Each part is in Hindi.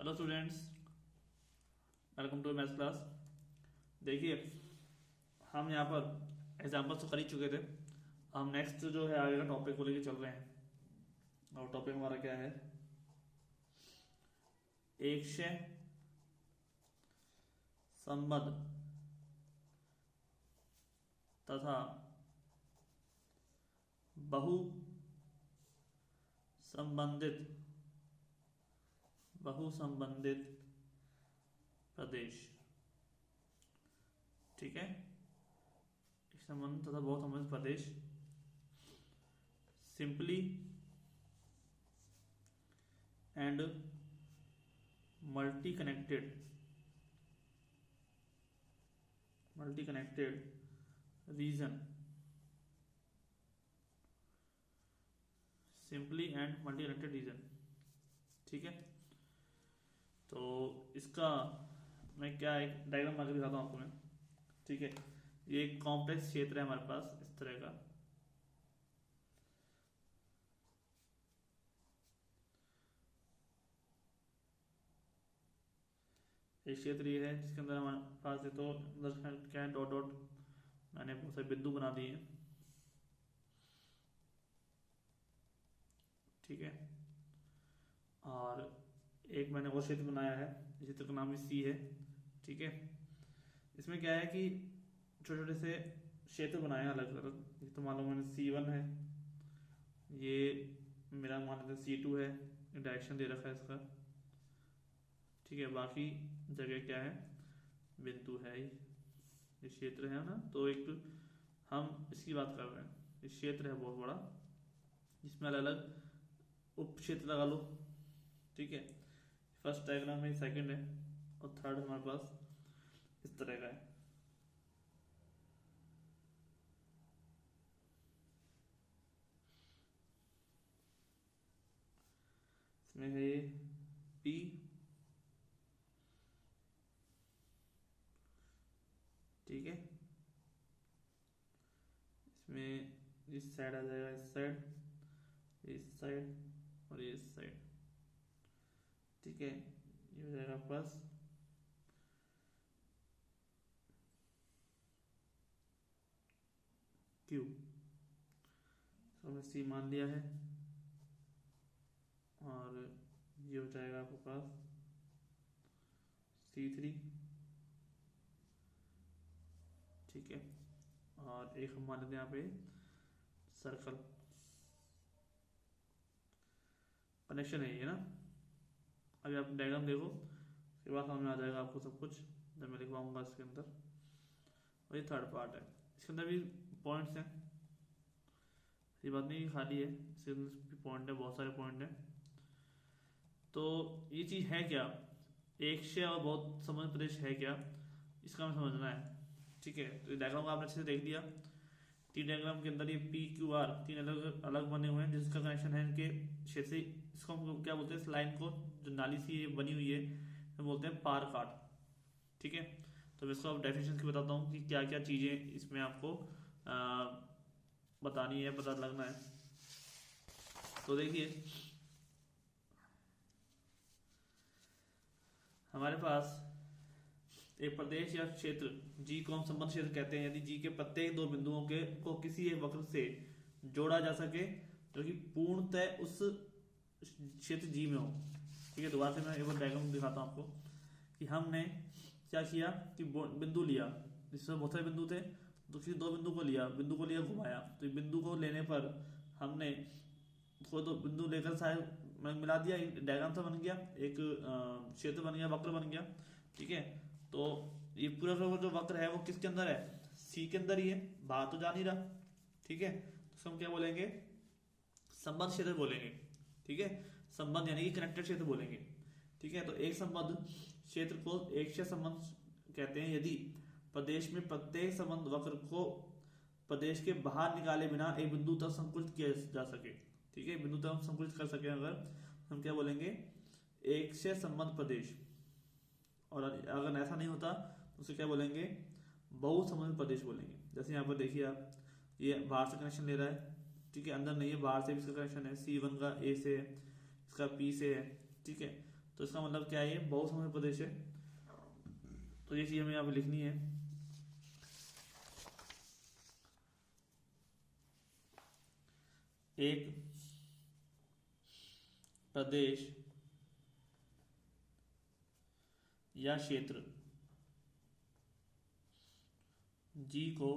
Hello students, welcome to maths class. देखिए, हम यहाँ पर एग्जाम्पल्स तो कर ही चुके थे। हम नेक्स्ट जो है आगे का टॉपिक को लेके चल रहे हैं। और टॉपिक हमारा क्या है? एकशे संबद्ध तथा बहु संबंधित प्रदेश। ठीक है, एक संबंध तथा बहुत संबंधित प्रदेश simply and multi connected region, simply and multi connected region. ठीक है, तो इसका मैं क्या एक डायग्राम बना के दिखाता हूँ आपको मैं। ठीक है, ये एक कॉम्प्लेक्स क्षेत्र है हमारे पास इस तरह का। एक क्षेत्र ये है जिसके अंदर हमारे पास है, तो अंदर क्या है, डॉट डॉट मैंने बहुत सारे बिंदु बना दिए हैं। ठीक है, और एक मैंने और क्षेत्र बनाया है, इस क्षेत्र का नाम भी सी है। ठीक है, इसमें क्या है कि छोटे छोटे से क्षेत्र बनाए हैं अलग अलग। ये तो मान लो मैंने C1 है, ये मेरा मान लेते C2 है, डायरेक्शन दे रखा है इसका। ठीक है, बाकी जगह क्या है, बिंदु है, ये क्षेत्र है ना। तो एक हम इसकी बात कर रहे हैं, ये क्षेत्र है बहुत बड़ा जिसमें अलग अलग उप क्षेत्र लगा लो। ठीक है, फर्स्ट डायग्राम है, सेकंड है, और थर्ड हमारे पास इस तरह का है। इसमें है ये P, ठीक है, इसमें इस साइड आ जाएगा, इस साइड और ये इस साइड। ठीक है, ये हो जाएगा प्लस Q। तो हमने C मान लिया है, और ये हो जाएगा आपके पास C3। ठीक है, और एक हम मान लेते हैं यहाँ पे सर्कल। कनेक्शन है ये ना। अभी आप डायग्राम देखो, उसके बाद समझ में आ जाएगा आपको सब कुछ जब मैं लिखवाऊंगा इसके अंदर। और ये थर्ड पार्ट है, इसके अंदर भी पॉइंट्स हैं, ये बात नहीं खाली है, इसके अंदर भी पॉइंट है, बहुत सारे पॉइंट हैं। तो ये चीज़ है क्या, एकशे और बहुत संबंधित प्रदेश है क्या, इसका हमें समझना है। ठीक है, तो डायग्राम को आपने अच्छे से देख लिया। तीन डायग्राम के अंदर ये PQR तीन अलग अलग बने हुए हैं, जिसका कनेक्शन है इनके क्षेत्र से। इसको हम क्या बोलते हैं, इस लाइन को जो नाली सी बनी हुई है तो बोलते हैं पार काट। ठीक है, तो मैं इसको अब डेफिनेशन की बताता हूँ कि क्या क्या चीजें इसमें आपको बतानी है, पता लगना है। तो देखिए, हमारे पास एक प्रदेश या क्षेत्र जी को हम संबंध क्षेत्र कहते हैं यदि जी के प्रत्येक दो बिंदुओं के को किसी एक वक्र से जोड़ा जा सके जो कि पूर्णतः उस क्षेत्र जी में हो। ठीक है, दोबारा से मैं एक बार डायग्राम दिखाता हूं आपको कि हमने क्या किया कि बिंदु लिया, जिसमें बहुत सारे बिंदु थे, तो किसी दो बिंदु को लिया घुमाया। तो बिंदु को लेने पर हमने कोई तो बिंदु लेकर शायद मिला दिया, डायग्राम सा बन गया, एक क्षेत्र बन गया, वक्र बन गया। ठीक है, तो ये पूरा का जो वक्र है वो किसके अंदर है, सी के अंदर ही है, बाहर तो जा नहीं रहा। ठीक है, तो हम क्या बोलेंगे, संबंध क्षेत्र बोलेंगे। ठीक है, संबंध यानी कि कनेक्टेड क्षेत्र बोलेंगे। ठीक है, तो एक संबंध क्षेत्र को एकशे संबंध कहते हैं यदि प्रदेश में प्रत्येक संबंध वक्र को प्रदेश के बाहर निकाले बिना एक बिंदु तक संकुचित किया जा सके। ठीक है, बिंदु तक हम संकुचित कर सके अगर, हम क्या बोलेंगे, एकशे संबंध प्रदेश। और अगर ऐसा नहीं होता तो उसे क्या बोलेंगे, बहु संबंधित प्रदेश बोलेंगे। जैसे यहाँ पर देखिए आप, ये बाहर से कनेक्शन ले रहा है। ठीक है, अंदर नहीं है, बाहर से भी इसका कनेक्शन है, C1 का A से है, इसका P से है। ठीक है, तो तो इसका मतलब क्या है, ये बहुसंबंधित प्रदेश है। तो ये चीज हमें यहाँ पे लिखनी है। एक प्रदेश या क्षेत्र जी को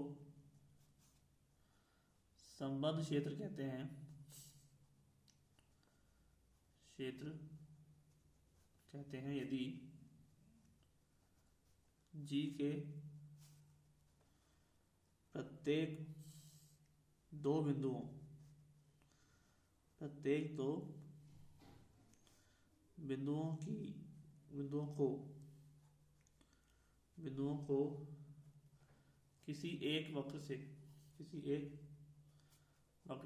संबद्ध क्षेत्र कहते हैं। क्षेत्र कहते हैं यदि जी के प्रत्येक दो बिंदुओं बिंदुओं को किसी एक वक्र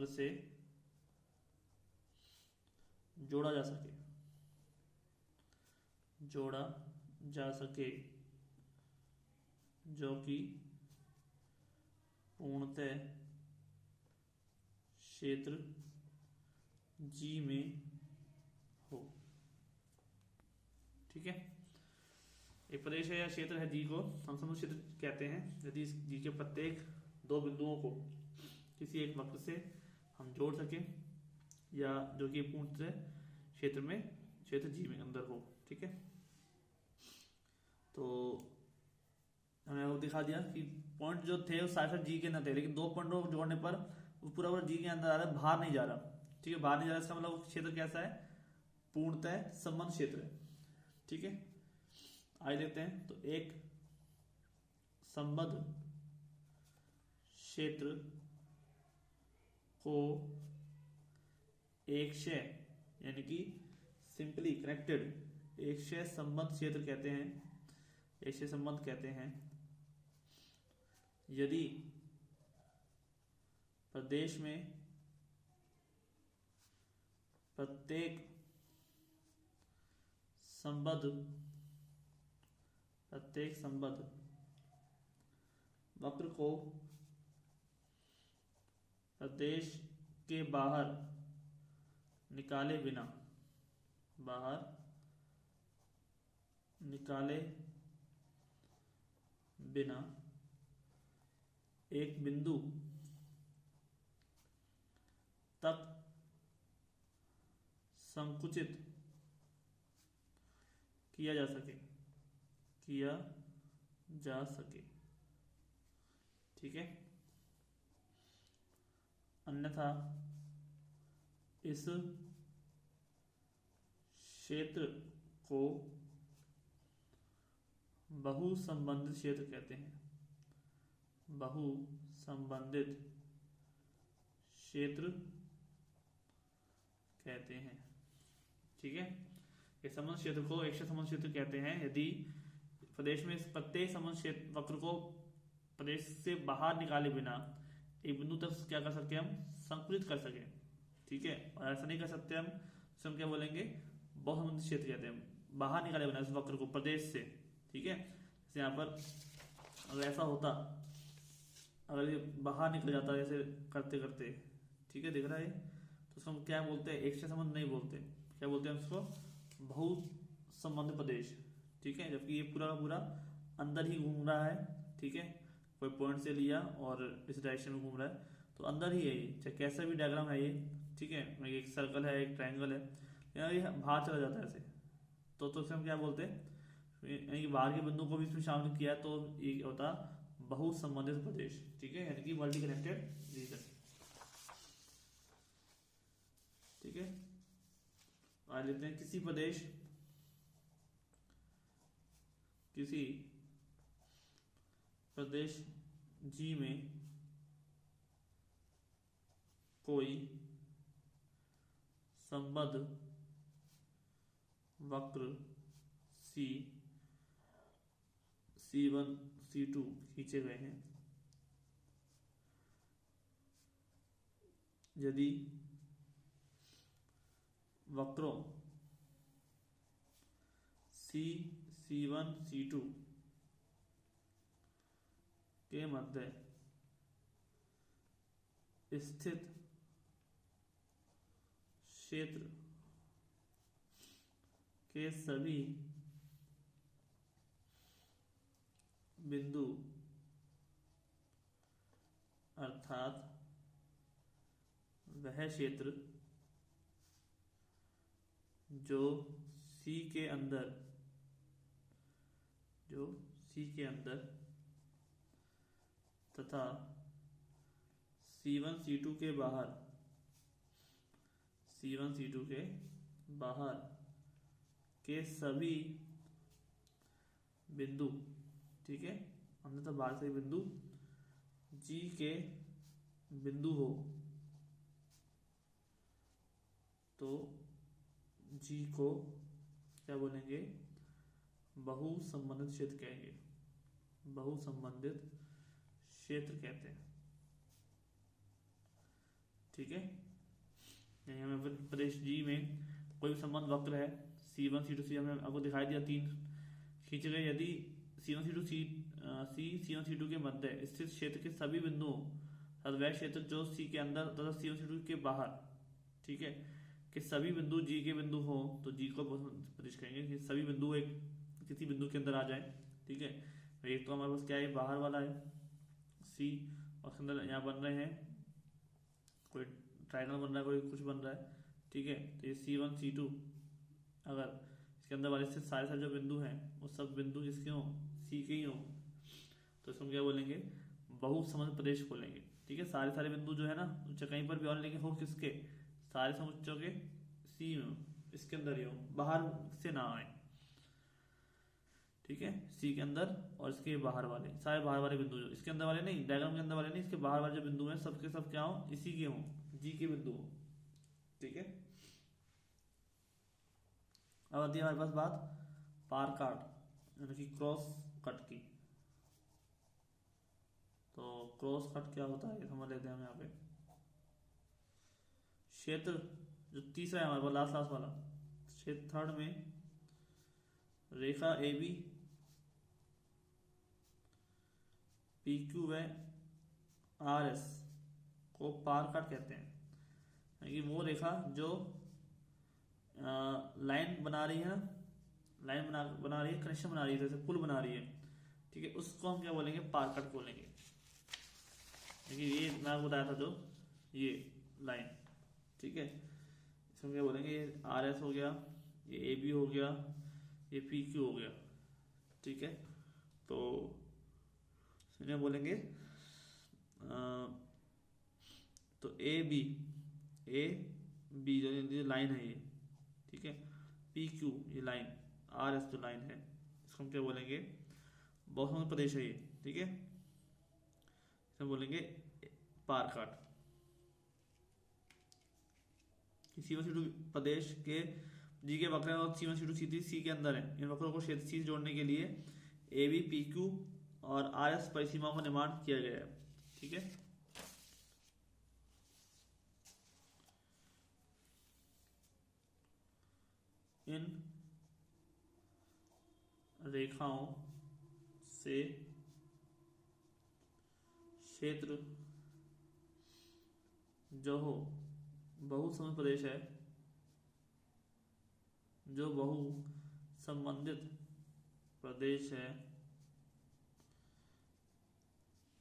से जोड़ा जा सके जो कि पूर्णतः क्षेत्र जी में हो। ठीक है, एक प्रदेश है या क्षेत्र है जी को हम समूह क्षेत्र कहते हैं यदि इस जी के प्रत्येक दो बिंदुओं को किसी एक वक्र से हम जोड़ सकें या जो कि पूर्णतः क्षेत्र जी में अंदर हो। ठीक है, तो हमने वो दिखा दिया कि पॉइंट जो थे वो सारे जी के अंदर थे, लेकिन दो पॉइंट को जोड़ने पर वो पूरा जी के अंदर आ रहा है, बाहर नहीं जा रहा। ठीक है, बाहर नहीं जा रहा, इसका मतलब क्षेत्र कैसा है, पूर्णतः संबंध क्षेत्र है। ठीक है, आइए देखते हैं। तो एक संबद्ध क्षेत्र को एकशय यानी कि सिंपली कनेक्टेड एकशय संबद्ध क्षेत्र कहते हैं, एकशय संबंध कहते हैं यदि प्रदेश में प्रत्येक संबद्ध वक्र को प्रदेश के बाहर निकाले बिना एक बिंदु तक संकुचित किया जा सके। ठीक है, अन्यथा इस क्षेत्र को बहुसंबंधित क्षेत्र कहते हैं। बहुसंबंधित क्षेत्र कहते हैं। ठीक है, इस संबंध क्षेत्र को एकशय संबंध क्षेत्र कहते हैं यदि प्रदेश में प्रत्येक संबंध क्षेत्र वक्र को प्रदेश से बाहर निकाले बिना एक बिंदु तक क्या कर सकते हैं, हम संकुचित कर सके। ठीक है, और ऐसा नहीं कर सकते हम क्या बोलेंगे, बहुसंबंधित क्षेत्र कहते हैं, बाहर निकाले बिना इस वक्र को प्रदेश से। ठीक है, जैसे यहाँ पर अगर ऐसा होता, अगर ये बाहर निकल जाता ऐसे करते करते, ठीक है, दिख रहा है, तो उसको हम क्या बोलते हैं, एकशय संबंध नहीं बोलते, क्या बोलते हैं उसको, बहुसंबंधित प्रदेश। ठीक है, जबकि ये पूरा पूरा अंदर ही घूम रहा है। ठीक है, कोई पॉइंट से लिया और इस डायरेक्शन में घूम रहा है, तो अंदर ही है ये, चाहे कैसा भी डायग्राम है ये। ठीक है, एक सर्कल है, एक ट्रायंगल है, यार ये बाहर चला जाता है ऐसे, तो उसे हम क्या बोलते हैं, यानी कि बाहर के बिंदु को भी इसमें शामिल किया तो ये होता बहुसंबंधित प्रदेश। ठीक है, यानी कि मल्टी कनेक्टेड रीजन। ठीक है, आ लेते हैं किसी प्रदेश जी में कोई संबद्ध वक्र C1 C2 खींचे गए हैं यदि वक्रों C1 C2 के मध्य स्थित क्षेत्र के सभी बिंदु अर्थात वह क्षेत्र जो सी के अंदर तथा C1 C2 के बाहर के सभी बिंदु, ठीक है, अंदर तथा बाहर से बिंदु G के बिंदु हो तो G को क्या बोलेंगे? बहुसंबंधित क्षेत्र कहेंगे। बहुसंबंधित क्षेत्र कहते हैं, ठीक है। यानी हमें प्रदेश जी में कोई भी संबंध वक्र है C1 C2 C, हमने आपको दिखाई दिया 3 खींचे गए। यदि C1 C2 C1 C2 के मध्य स्थित क्षेत्र के सभी बिंदुओं तथा वह क्षेत्र जो C के अंदर तथा C1 C2 के बाहर, ठीक है, कि सभी बिंदु G के बिंदु हो तो G को प्रदेश कहेंगे। कि सभी बिंदु एक किसी बिंदु के अंदर आ जाए, ठीक है। एक तो हमारे पास क्या है, बाहर वाला है C, और अंदर यहाँ बन रहे हैं, कोई ट्रायंगल बन रहा है, कोई कुछ बन रहा है, ठीक है। तो ये C1 C2 अगर इसके अंदर वाले से सारे जो बिंदु हैं वो सब बिंदु किसके हों? C के ही हों, तो इसको क्या बोलेंगे? बहुसंबंधित प्रदेश बोलेंगे, ठीक है। सारे बिंदु जो है ना, कहीं पर भी और लेकिन हो किसके? सारे समुच्चयों के C में, इसके अंदर ही हो, बाहर से ना आए, ठीक है। C के अंदर और इसके बाहर वाले सारे बाहर वाले बिंदु, जो इसके अंदर वाले नहीं, डायग्राम के अंदर वाले नहीं, इसके बाहर वाले जो बिंदु हैं सबके सब क्या हो? इसी के हों, G के बिंदु हो, ठीक है। अब आती है हमारे पास बात पार काट यानी कि क्रॉस कट की। तो क्रॉस कट क्या होता है समझ लेते हैं हम यहाँ पे। क्षेत्र जो तीसरा है हमारे पास, लास्ट वाला क्षेत्र थर्ड में रेखा AB PQ व RS को पार काट कहते हैं। यानी कि वो रेखा जो लाइन बना रही है ना, लाइन बना रही है, कनेक्शन बना रही है, जैसे पुल बना रही है, ठीक है, उसको हम क्या बोलेंगे? पार कट बोलेंगे। देखिए ये मैं आपको बताया था जो ये लाइन, ठीक है, इसमें क्या बोलेंगे? ये RS हो गया, ये AB हो गया, ये PQ हो गया, ठीक है। तो इन्हें बोलेंगे तो AB जो लाइन है ये, ठीक है, PQ ये लाइन, RS जो लाइन है, इसको हम क्या बोलेंगे? बहुसंबंधित प्रदेश है ये, ठीक है। इसमें बोलेंगे पार काट। C1 C2 प्रदेश के G के वक्र और C1 C2 C3 C के अंदर है। इन वक्रों को क्षेत्र C से जोड़ने के लिए AB PQ और RS परिसीमाओं का निर्माण किया गया है, ठीक है। इन रेखाओं से क्षेत्र जो हो बहुसंबंधित प्रदेश है, जो बहुसंबंधित प्रदेश है,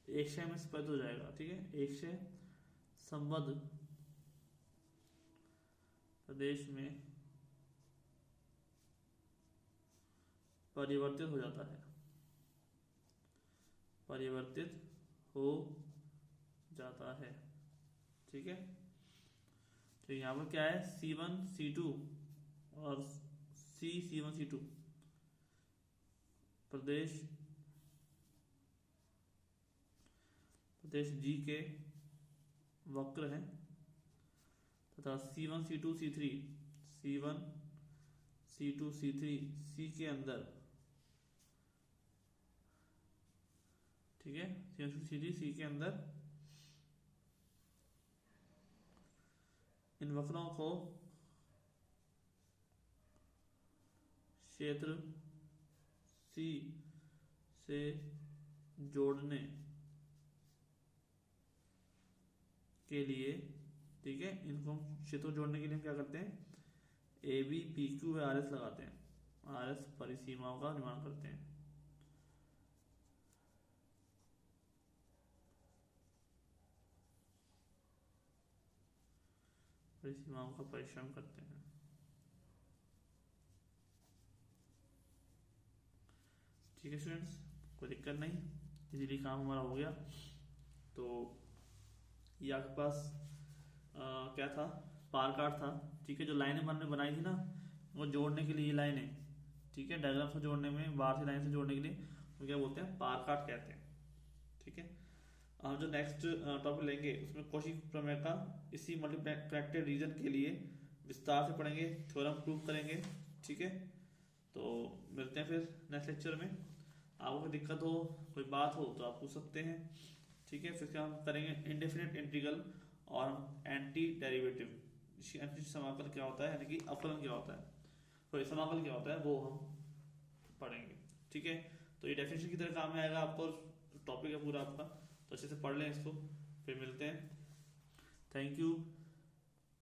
एक से में स्पष्ट हो जाएगा, ठीक है। एक से संबद्ध प्रदेश में परिवर्तित हो जाता है, परिवर्तित हो जाता है, ठीक है। तो यहाँ पर क्या है? C1 C2 और C1 C2 प्रदेश G के वक्र हैं तथा C1 C2 C3 C1 C2 C3 C के अंदर, ठीक है, C1 C2 C3 C के अंदर इन वक्रों को क्षेत्र C से जोड़ने के लिए, ठीक है, इनको क्षेत्र जोड़ने के लिए हम क्या करते हैं? AB PQ व RS लगाते हैं, आरएस परिसीमाओं का निर्माण करते हैं। परिसीमाओं का परिश्रम करते हैं। ठीक है स्टूडेंट्स, कोई दिक्कत नहीं, इजीली काम हमारा हो गया। तो ये आपके पास क्या था, पार कार्ड था। ठीक है, जो लाइनें हमने बनाई थी ना, वो जोड़ने के लिए ये लाइनें, ठीक है, डायग्राम से जोड़ने में, बाहर से लाइन से जोड़ने के लिए वो क्या बोलते हैं, पार कार्ड कहते हैं। ठीक है, हम जो नेक्स्ट टॉपिक लेंगे उसमें कौशी प्रमेय का इसी मल्टीप्लेक्टेड रीजन के लिए विस्तार से पढ़ेंगे, थ्योरम प्रूव करेंगे। ठीक है, तो मिलते हैं फिर नेक्स्ट लेक्चर में। आपको कोई दिक्कत हो, कोई बात हो तो आप पूछ सकते हैं। ठीक है, फिर क्या हम करेंगे, इंडेफिनिट इंटीग्रल और एंटी डेरिवेटिव, समाकल क्या होता है, यानी कि अवकलन क्या होता है, तो समाकल क्या होता है, वो हम पढ़ेंगे। ठीक है, तो ये डेफिनेशन की तरह काम में आएगा आपको, टॉपिक है पूरा आपका, तो अच्छे से पढ़ लें इसको, फिर मिलते हैं। Thank you.